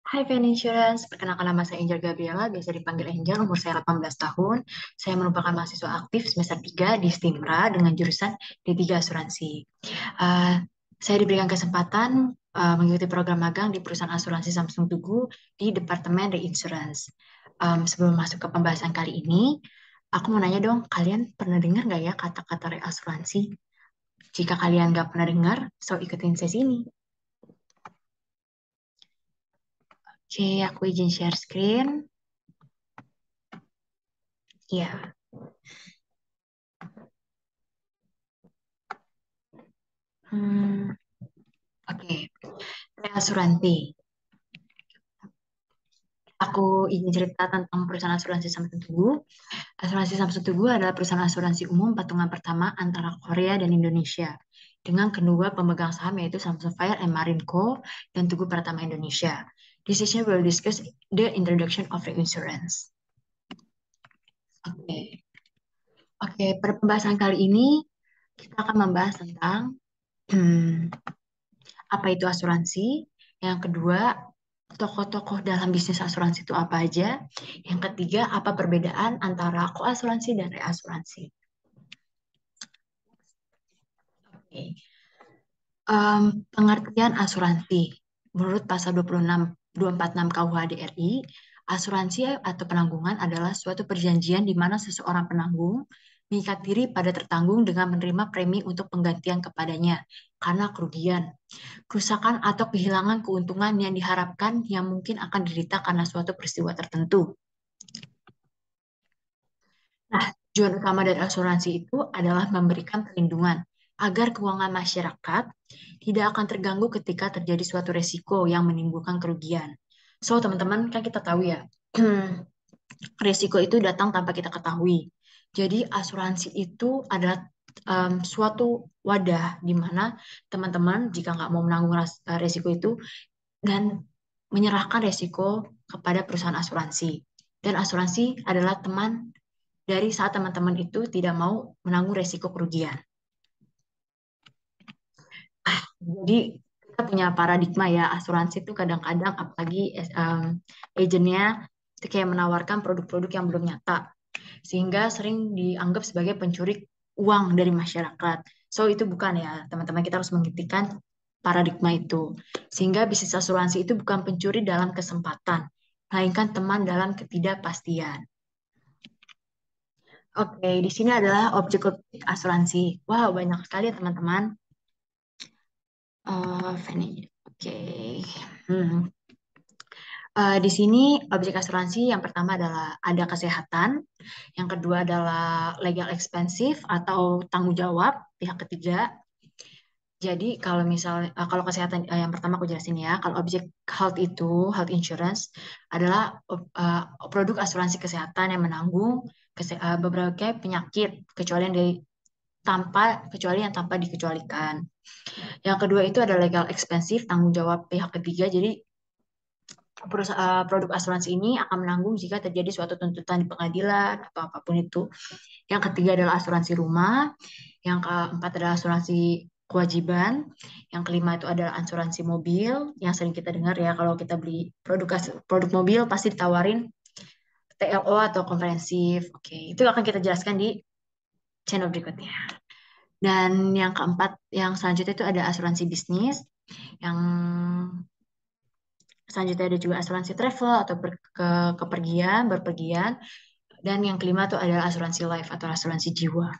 Hai Fan Insurance, perkenalkan nama saya Angel Gabriela, biasa dipanggil Angel, umur saya 18 tahun. Saya merupakan mahasiswa aktif semester 3 di Stimra dengan jurusan D3 Asuransi. Uh, saya diberikan kesempatan mengikuti program magang di perusahaan asuransi Samsung Tugu di Departemen Reinsurance. Sebelum masuk ke pembahasan kali ini, aku mau nanya dong, kalian pernah dengar nggak ya kata-kata reasuransi? Jika kalian nggak pernah dengar, so ikutin sesi ini. Oke, aku izin share screen. Ya. Hmm, oke. Reasuransi. Aku ingin cerita tentang perusahaan asuransi Samsung Tugu. Asuransi Samsung Tugu adalah perusahaan asuransi umum patungan pertama antara Korea dan Indonesia. Dengan kedua pemegang saham yaitu Samsung Fire and Marine Co. dan Tugu Pratama Indonesia. This session will discuss the introduction of reinsurance. Oke, oke. Pada pembahasan kali ini kita akan membahas tentang hmm, apa itu asuransi. Yang kedua, tokoh-tokoh dalam bisnis asuransi itu apa aja. Yang ketiga, apa perbedaan antara koasuransi dan reasuransi. Oke. Pengertian asuransi. Menurut pasal 26, 246 KUH DRI, asuransi atau penanggungan adalah suatu perjanjian di mana seseorang penanggung mengikat diri pada tertanggung dengan menerima premi untuk penggantian kepadanya karena kerugian, kerusakan atau kehilangan keuntungan yang diharapkan yang mungkin akan diderita karena suatu peristiwa tertentu. Nah, tujuan utama dari asuransi itu adalah memberikan perlindungan agar keuangan masyarakat tidak akan terganggu ketika terjadi suatu resiko yang menimbulkan kerugian. So, teman-teman, kan kita tahu ya, resiko itu datang tanpa kita ketahui. Jadi, asuransi itu adalah suatu wadah di mana teman-teman jika nggak mau menanggung resiko itu dan menyerahkan resiko kepada perusahaan asuransi. Dan asuransi adalah teman dari saat teman-teman itu tidak mau menanggung resiko kerugian. Jadi kita punya paradigma ya, asuransi itu kadang-kadang apalagi agentnya itu kayak menawarkan produk-produk yang belum nyata, sehingga sering dianggap sebagai pencuri uang dari masyarakat. So itu bukan ya, teman-teman, kita harus menghentikan paradigma itu. Sehingga bisnis asuransi itu bukan pencuri dalam kesempatan, melainkan teman dalam ketidakpastian. Oke, di sini adalah objek-objek asuransi. Wow, banyak sekali ya teman-teman. Fanny. Oke. Hmm. Di sini objek asuransi yang pertama adalah ada kesehatan, yang kedua adalah legal expensive atau tanggung jawab pihak ketiga. Jadi kalau kesehatan yang pertama aku jelasin ya, kalau objek health itu health insurance adalah uh, produk asuransi kesehatan yang menanggung berbagai penyakit kecuali yang tanpa dikecualikan. Yang kedua itu ada legal expensive, tanggung jawab pihak ketiga. Jadi produk asuransi ini akan menanggung jika terjadi suatu tuntutan di pengadilan atau apapun itu. Yang ketiga adalah asuransi rumah. Yang keempat adalah asuransi kewajiban. Yang kelima itu adalah asuransi mobil. Yang sering kita dengar ya, kalau kita beli produk mobil pasti ditawarin TLO atau komprehensif. Oke, itu akan kita jelaskan di channel berikutnya. Dan yang keempat, yang selanjutnya itu ada asuransi bisnis. Yang selanjutnya ada juga asuransi travel atau kepergian, berpergian. Dan yang kelima itu adalah asuransi life atau asuransi jiwa.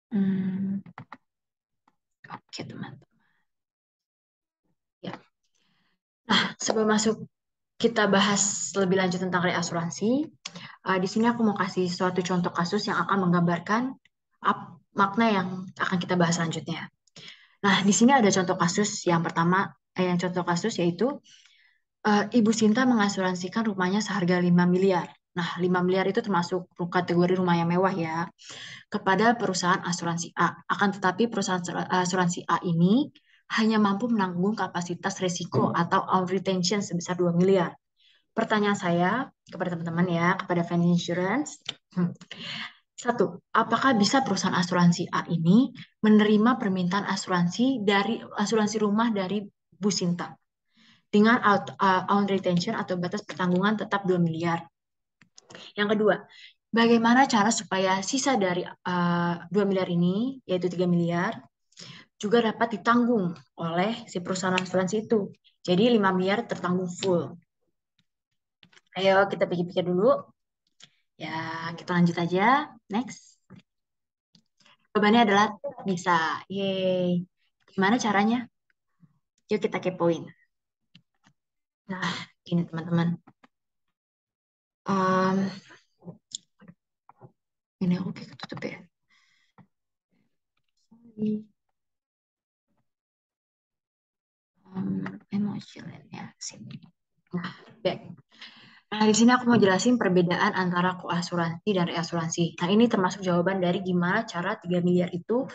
Hmm, oke teman-teman. Ya. Nah, sebelum masuk kita bahas lebih lanjut tentang reasuransi, di sini aku mau kasih suatu contoh kasus yang akan menggambarkan makna yang akan kita bahas selanjutnya. Nah, di sini ada contoh kasus yang pertama, yang contoh kasus yaitu Ibu Sinta mengasuransikan rumahnya seharga 5 miliar. Nah, 5 miliar itu termasuk kategori rumah yang mewah ya, kepada perusahaan asuransi A. Akan tetapi perusahaan asuransi A ini hanya mampu menanggung kapasitas risiko atau out retention sebesar 2 miliar. Pertanyaan saya kepada teman-teman ya, kepada Fan Insurance, Satu, apakah bisa perusahaan asuransi A ini menerima permintaan asuransi rumah dari Bu Sinta dengan own retention atau batas pertanggungan tetap 2 miliar. Yang kedua, bagaimana cara supaya sisa dari 2 miliar ini, yaitu 3 miliar, juga dapat ditanggung oleh si perusahaan asuransi itu. Jadi 5 miliar tertanggung full. Ayo kita pikir-pikir dulu. Ya, kita lanjut aja. Next. Jawabannya adalah bisa. Yeay. Gimana caranya? Yuk kita kepoin. Nah, gini teman-teman. Um, ini aku kayak ketutup ya. Emosi lainnya. Sini. Nah, back. Nah, di sini aku mau jelasin perbedaan antara koasuransi dan reasuransi. Nah, ini termasuk jawaban dari gimana cara 3 miliar itu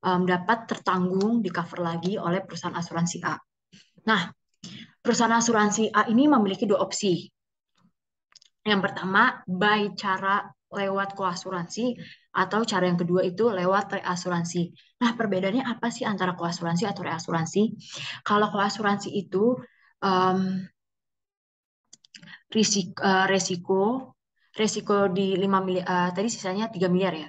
dapat tertanggung, di cover lagi oleh perusahaan asuransi A. Nah, perusahaan asuransi A ini memiliki dua opsi. Yang pertama, by cara lewat koasuransi, atau cara yang kedua itu lewat reasuransi. Nah, perbedaannya apa sih antara koasuransi atau reasuransi? Kalau koasuransi itu um, resiko di 5 miliar, tadi sisanya 3 miliar ya.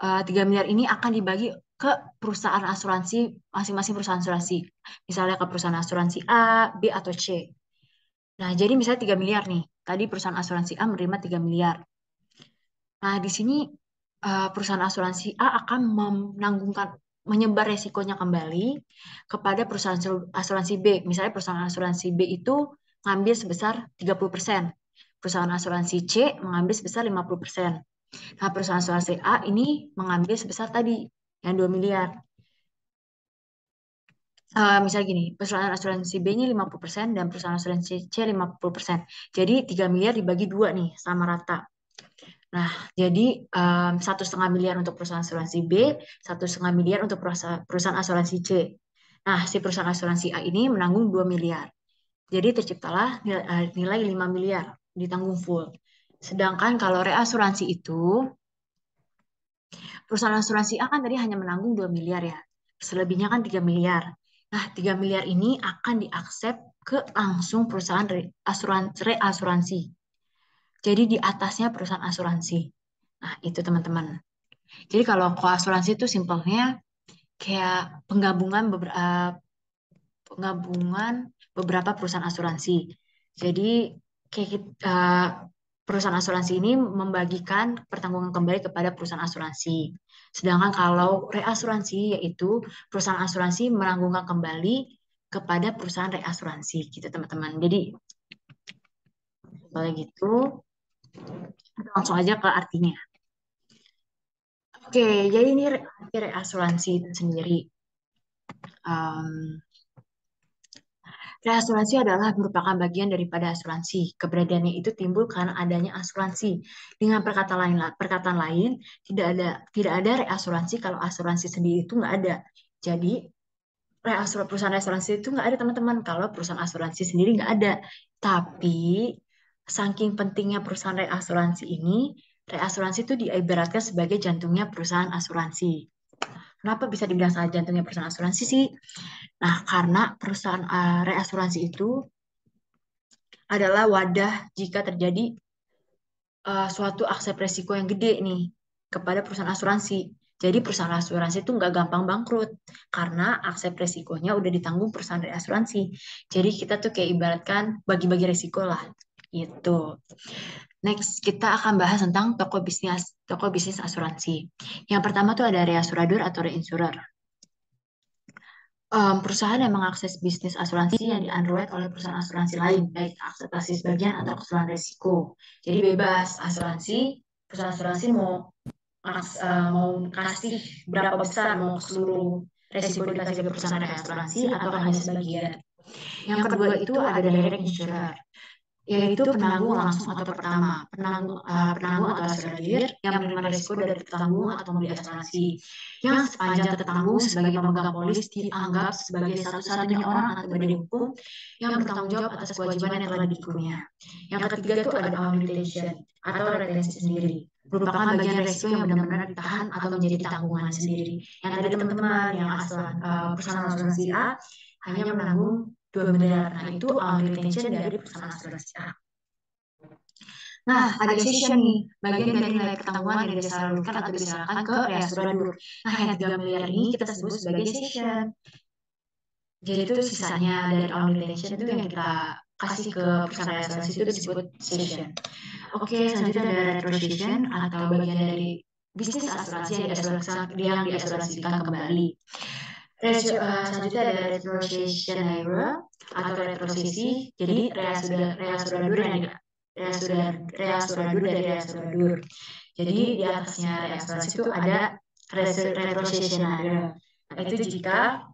3 miliar ini akan dibagi ke perusahaan asuransi, masing-masing perusahaan asuransi. Misalnya ke perusahaan asuransi A, B, atau C. Nah, jadi misalnya 3 miliar nih. Tadi perusahaan asuransi A menerima 3 miliar. Nah, di sini perusahaan asuransi A akan menyebar resikonya kembali kepada perusahaan asuransi B. Misalnya perusahaan asuransi B itu ngambil sebesar 30%. Perusahaan asuransi C mengambil sebesar 50%. Nah, perusahaan asuransi A ini mengambil sebesar tadi, yang 2 miliar. Misal gini, perusahaan asuransi B-nya 50% dan perusahaan asuransi C 50%. Jadi 3 miliar dibagi dua nih, sama rata. Nah, jadi 1,5 miliar untuk perusahaan asuransi B, 1,5 miliar untuk perusahaan asuransi C. Nah, si perusahaan asuransi A ini menanggung 2 miliar. Jadi terciptalah nilai 5 miliar ditanggung full. Sedangkan kalau reasuransi itu, perusahaan asuransi A kan tadi hanya menanggung 2 miliar ya. Selebihnya kan 3 miliar. Nah, 3 miliar ini akan diaksep ke langsung perusahaan reasuransi. Jadi di atasnya perusahaan asuransi. Nah, itu teman-teman. Jadi kalau koasuransi itu simpelnya kayak penggabungan beberapa perusahaan asuransi. Jadi kayak perusahaan asuransi ini membagikan pertanggungan kembali kepada perusahaan asuransi. Sedangkan kalau reasuransi yaitu perusahaan asuransi menanggungkan kembali kepada perusahaan reasuransi gitu teman-teman. Jadi kalau gitu langsung aja ke artinya. Oke, jadi ini arti reasuransi itu sendiri. Um, Reasuransi adalah merupakan bagian daripada asuransi. Keberadaannya itu timbul karena adanya asuransi. Dengan perkataan lain, tidak ada reasuransi kalau asuransi sendiri itu nggak ada. Jadi perusahaan reasuransi itu nggak ada teman-teman kalau perusahaan asuransi sendiri nggak ada. Tapi saking pentingnya perusahaan reasuransi itu diibaratkan sebagai jantungnya perusahaan asuransi. Kenapa bisa dibilang salah jantungnya perusahaan asuransi sih? Nah, karena perusahaan reasuransi itu adalah wadah jika terjadi suatu aksep resiko yang gede nih kepada perusahaan asuransi. Jadi perusahaan asuransi itu nggak gampang bangkrut karena aksep resikonya udah ditanggung perusahaan reasuransi. Jadi kita tuh kayak ibaratkan bagi-bagi resiko lah gitu. Next, kita akan bahas tentang toko bisnis asuransi. Yang pertama tuh ada reasurador atau reinsurer. Perusahaan yang mengakses bisnis asuransi yang di-underwrite oleh perusahaan asuransi lain, baik akseptasi sebagian atau keseluruhan risiko. Jadi bebas perusahaan asuransi mau kasih berapa besar, mau seluruh resiko dikasih ke perusahaan asuransi atau hanya sebagian. Yang kedua itu ada direct insurer, yaitu penanggung langsung atau pertama, penanggung atau asuransi yang menerima risiko dari tertanggung atau membeli asuransi. Yang sepanjang tertanggung sebagai pemegang polis dianggap sebagai satu-satunya orang atau badan hukum yang bertanggung jawab atas kewajiban yang telah dihukumnya. Yang ketiga itu ada own retention atau retensi sendiri. merupakan bagian resiko yang benar-benar ditahan atau menjadi tanggungan sendiri. Yang tadi teman-teman yang perusahaan asuransi A hanya menanggung 2 miliar. Nah, itu on retention dari perusahaan asuransi A. Nah, ada session nih, bagian dari nilai pertanggungan yang disalurkan atau diserahkan ke reasuradur. Nah, yang 3 miliar ini kita sebut sebagai session. Jadi itu sisanya dari on retention itu yang kita kasih ke perusahaan asuransi itu disebut session. Oke, selanjutnya ada retrocession atau bagian dari bisnis asuransi yang diasuransikan kembali. Selanjutnya ada retrocession error atau retrosesi. Jadi reasuradur dari reasuradur. Jadi di atasnya reasuransi itu ada retrocession error. Nah, itu jika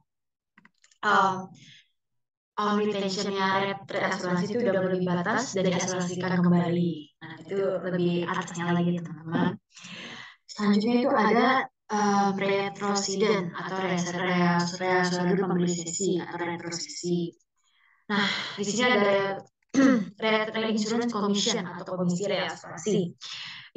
on retentionnya asuransi itu udah melebihi batas dan diasuransikan kembali. Nah, itu lebih atasnya lagi teman-teman. Selanjutnya itu ada retrocedent atau reasuradur pembeli sesi atau retrosesi. Nah, di sini ada reinsurance commission atau komisi reasuransi,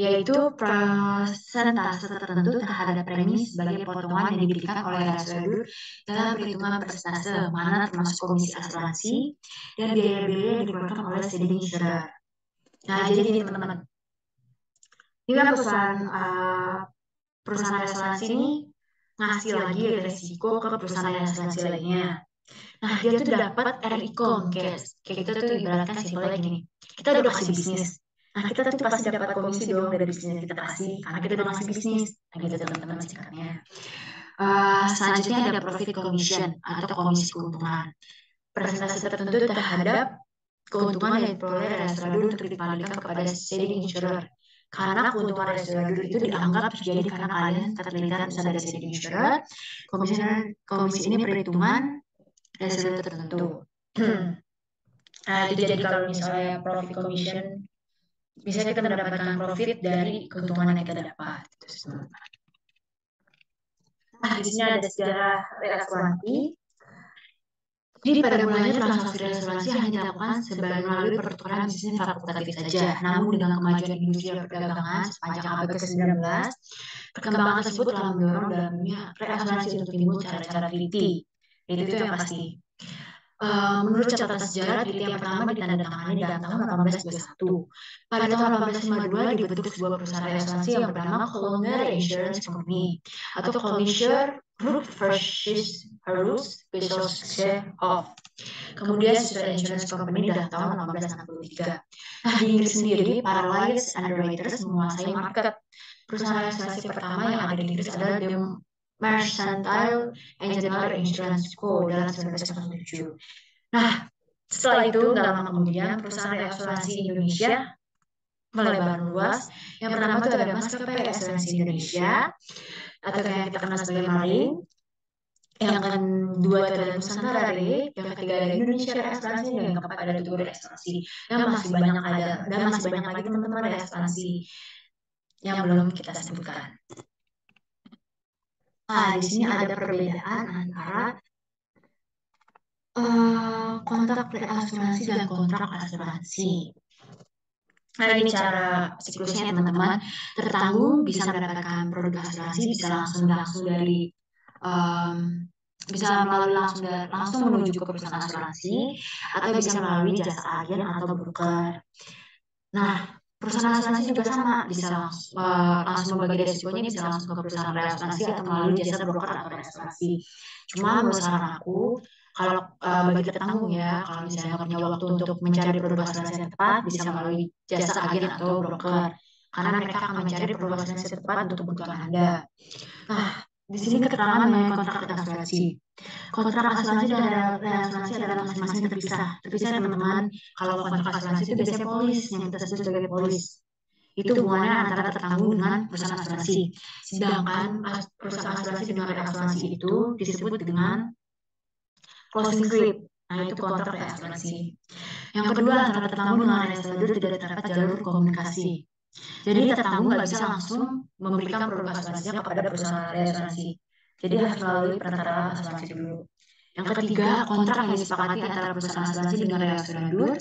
yaitu persentase tertentu terhadap premi sebagai potongan yang diberikan oleh reasuradur dalam perhitungan persentase mana termasuk komisi asuransi dan biaya-biaya yang dikeluarkan oleh ceding insurer. Nah, jadi ini teman-teman, ini kan perusahaan asuransi ini ngasih lagi resiko ke perusahaan asuransi lainnya. Nah, dia tuh dapat RICOM, kayak kita tuh ibaratkan simpelnya gini, kita udah kasih bisnis. Nah, kita tuh pasti dapat komisi dong dari bisnis yang kita kasih, karena kita udah ngasih bisnis. Nah, gitu teman-teman singkatnya. Selanjutnya ada profit commission atau komisi keuntungan. Persentase tertentu terhadap keuntungan yang diperoleh reasuradur untuk dikembalikan kepada ceding insurer. Karena keuntungan reasuradur itu dianggap terjadi karena kalian terlibat bersama ceding insurer. Komisi ini perhitungan reasuradur tertentu. Nah, itu jadi kalau misalnya profit commission, bisa kita mendapatkan profit dari keuntungan yang kita dapat. Nah, di sini ada sejarah reasuransi. Jadi pada mulanya transaksi reasuransi hanya dilakukan melalui pertukaran bisnis fakultatif saja. Namun dengan kemajuan industri perdagangan sepanjang abad ke-19, perkembangan tersebut telah mendorong dalamnya reasuransi untuk timbul cara-cara treaty. Itu yang pasti. Menurut catatan sejarah, treaty yang pertama ditandatangani dalam tahun 1821. Pada tahun 1852 dibentuk sebuah perusahaan reasuransi yang bernama Collier Insurance Company atau Collier Group versus Harus Special of. Kemudian Sister Insurance Company dalam tahun 1863. Nah, di Inggris sendiri, para Lloyd's Underwriters menguasai market. Perusahaan asuransi pertama yang ada di Inggris adalah The Mercantile and General Insurance Co. dalam 1907. Nah, setelah itu, nggak lama kemudian, perusahaan reasuransi Indonesia melebar luas. Yang pertama itu ada Maskapai Reasuransi Indonesia, atau yang kita kenal sebagai Marine. Yang kedua itu ada Nusantara Re, yang ketiga ada Indonesia Reasuransi, dan yang keempat ada Tugu Reasuransi. Dan masih banyak lagi teman-teman reasuransi yang belum kita sebutkan. Nah, di sini ada perbedaan antara kontrak reasuransi dan kontrak asuransi. Nah, ini cara siklusnya teman-teman. Tertanggung bisa mendapatkan produk asuransi, bisa langsung dari bisa melalui langsung menuju ke perusahaan asuransi, atau bisa melalui jasa agen atau broker. Nah, perusahaan asuransi juga sama, bisa langsung membagi resikonya, bisa langsung ke perusahaan reasuransi atau melalui jasa broker atau reasuransi. Cuma menurut saran aku, kalau bagi tertanggung ya, kalau misalnya nggak punya waktu untuk mencari produk asuransi yang tepat, bisa melalui jasa agen atau broker. Karena mereka akan mencari produk asuransi yang tepat untuk kebutuhan Anda. Nah, di sini keterangan mengenai kontrak asuransi. Kontrak asuransi dan reasuransi adalah masing-masing terpisah. Terpisah teman-teman. Kalau kontrak asuransi itu biasanya polis, yang kita sebut sebagai polis. Itu hubungannya antara tertanggung dengan perusahaan asuransi. Sedangkan perusahaan asuransi dengan reasuransi itu disebut dengan closing script. Nah, itu kontrak reasuransi. Yang kedua, antara tertanggung dengan reasuradur tidak terdapat jalur komunikasi. Jadi tertanggung nggak bisa langsung memberikan produk asuransinya kepada perusahaan reasuransi. Jadi harus melalui perantara asuransi dulu. Yang ketiga, kontrak yang disepakati antara perusahaan asuransi dengan reasuradur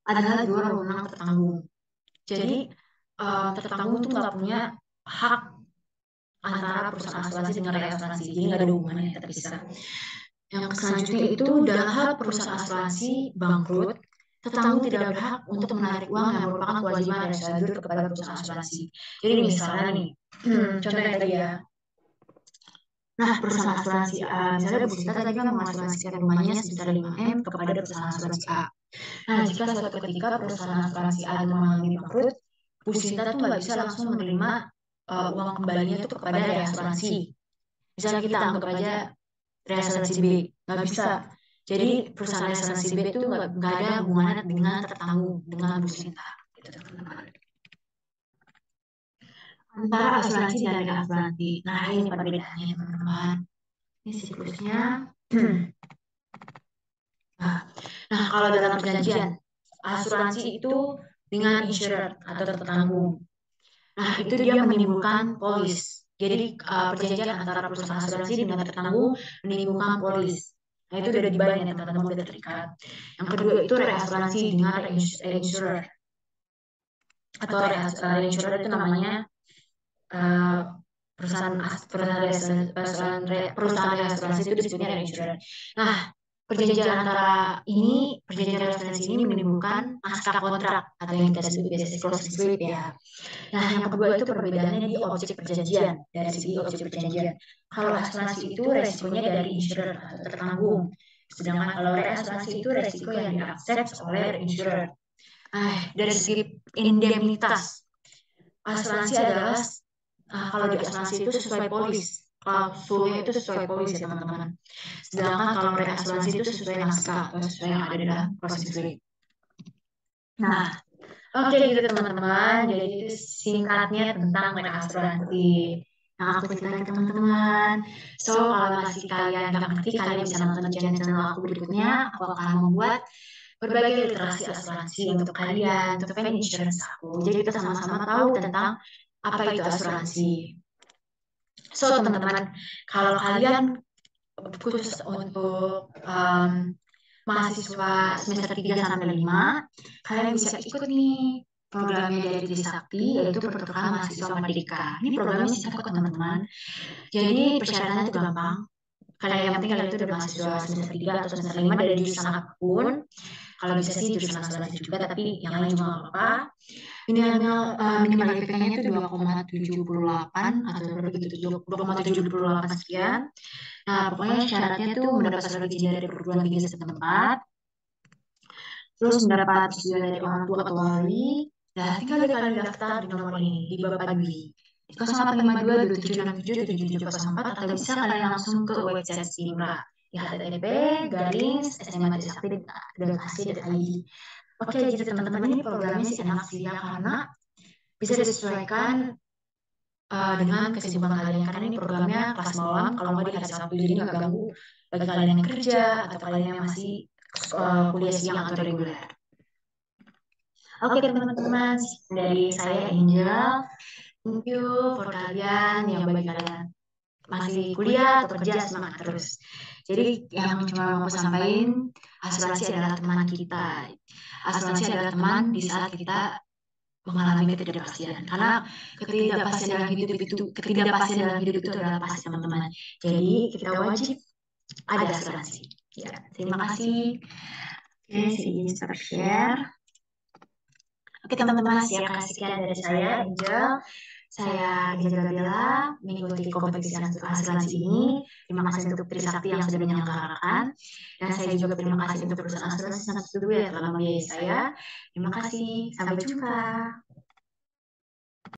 adalah dua wewenang tertanggung. Jadi tertanggung tuh nggak punya hak antara perusahaan asuransi dengan reasuransi. Jadi nggak ada hubungannya, terpisah. Yang selanjutnya itu dalam hal perusahaan asuransi bangkrut, tertanggung tidak berhak untuk menarik uang yang merupakan kewajiban reasyur kepada perusahaan asuransi. Jadi misalnya nih, contohnya tadi ya. Nah, perusahaan asuransi A, misalnya Bu Sinta tadi kan mengasuransikan rumahnya sebesar 5M kepada perusahaan asuransi A. Nah, jika suatu ketika perusahaan asuransi A mengalami bangkrut, Bu Sinta tuh nggak bisa langsung menerima uang kembalinya tuh kepada reasuransi. Misalnya kita anggap aja reasuransi B, nggak bisa. Jadi perusahaan reasuransi B itu nggak ada hubungannya dengan tertanggung dengan Bu Sinta. Gitu, teman-teman. Antara asuransi dan reasuransi. Nah, ini perbedaannya, teman-teman. Ini siklusnya. Nah, kalau dalam perjanjian, asuransi itu dengan insurer atau tertanggung. Nah, itu dia menimbulkan polis. Jadi, perjanjian antara perusahaan asuransi dengan tertanggung menimbulkan polis. Nah, itu udah dibayar ya, teman-teman, udah terikat. Yang kedua itu reasuransi dengan reinsurer. Atau reinsurer itu namanya uh, perusahaan reasuransi itu disebutnya reinsurer. Nah, perjanjian reasuransi ini menimbulkan naskah kontrak atau yang kita sebut biasa closing slip ya. Nah, yang kedua itu perbedaannya di objek perjanjian, dari segi objek perjanjian. Kalau asuransi itu resikonya dari insurer atau tertanggung. Sedangkan kalau reasuransi itu resiko yang diakses oleh insurer. Dari segi indemnitas, asuransi adalah kalau di asuransi itu sesuai polis. Klausulnya itu sesuai polis ya, teman-teman. Sedangkan kalau reasuransi itu sesuai naskah atau sesuai yang ada dalam closing slip. Nah, oke gitu teman-teman. Jadi itu singkatnya tentang reasuransi yang aku ceritain ke teman-teman. So, kalau masih kalian nggak ngerti, kalian bisa nonton channel-channel aku berikutnya. Aku akan membuat berbagai literasi asuransi untuk kalian, untuk fan insurance aku. Jadi kita sama-sama tahu tentang apa itu asuransi. So, teman-teman, kalau kalian khusus untuk mahasiswa semester 3 sampai 5, kalian bisa ikut nih programnya dari Trisakti, yaitu pertukaran mahasiswa merdeka. Ini programnya singkat kok, teman-teman. Jadi persyaratannya itu gampang. Kalian yang penting kalian itu udah mahasiswa semester 3 atau semester 5 dari jurusan apapun. Kalau bisa sih jurusan asuransi juga, tapi yang lain juga nggak apa-apa. Minimal IPK-nya itu 2,78 atau berapa gitu, 2,78 sekian. Nah, pokoknya syaratnya tuh mendapat surat izin dari perguruan tinggi setempat, terus mendapat persetujuan dari orang tua atau wali. Nah, tinggal deh kalian daftar di nomor ini, di Bapak Dwi. 0852 2767 7704, atau bisa kalian langsung ke website Simra di http://sma.trisakti.ac.id. Oke, gitu teman-teman, ini programnya sih enak sih ya, karena bisa disesuaikan dengan kesibukan kalian, karena ini programnya kelas malam kalau nggak di hari Sabtu, jadi nggak ganggu bagi kalian yang kerja atau kalian yang masih kuliah siang atau reguler. Oke teman-teman, dari saya Angel, thank you for kalian yang bagi kalian masih kuliah atau kerja, semangat terus. Jadi yang cuma mau aku sampaikan, asuransi adalah teman kita. Asuransi adalah teman di saat kita mengalami ketidakpastian. Karena ketidakpastian dalam hidup itu adalah pasti, teman-teman. Jadi kita wajib ada asuransi. Ya, terima kasih. Oke, saya izin stop share. Oke teman-teman, sekian dari saya, Angel. Saya Angel Gabela, mengikuti kompetisi asuransi ini. Terima kasih untuk Trisakti yang sudah menyelenggarakan. Dan saya juga berterima kasih untuk perusahaan asuransi Sangat Setuju yang telah membiayai saya. Terima kasih, sampai jumpa.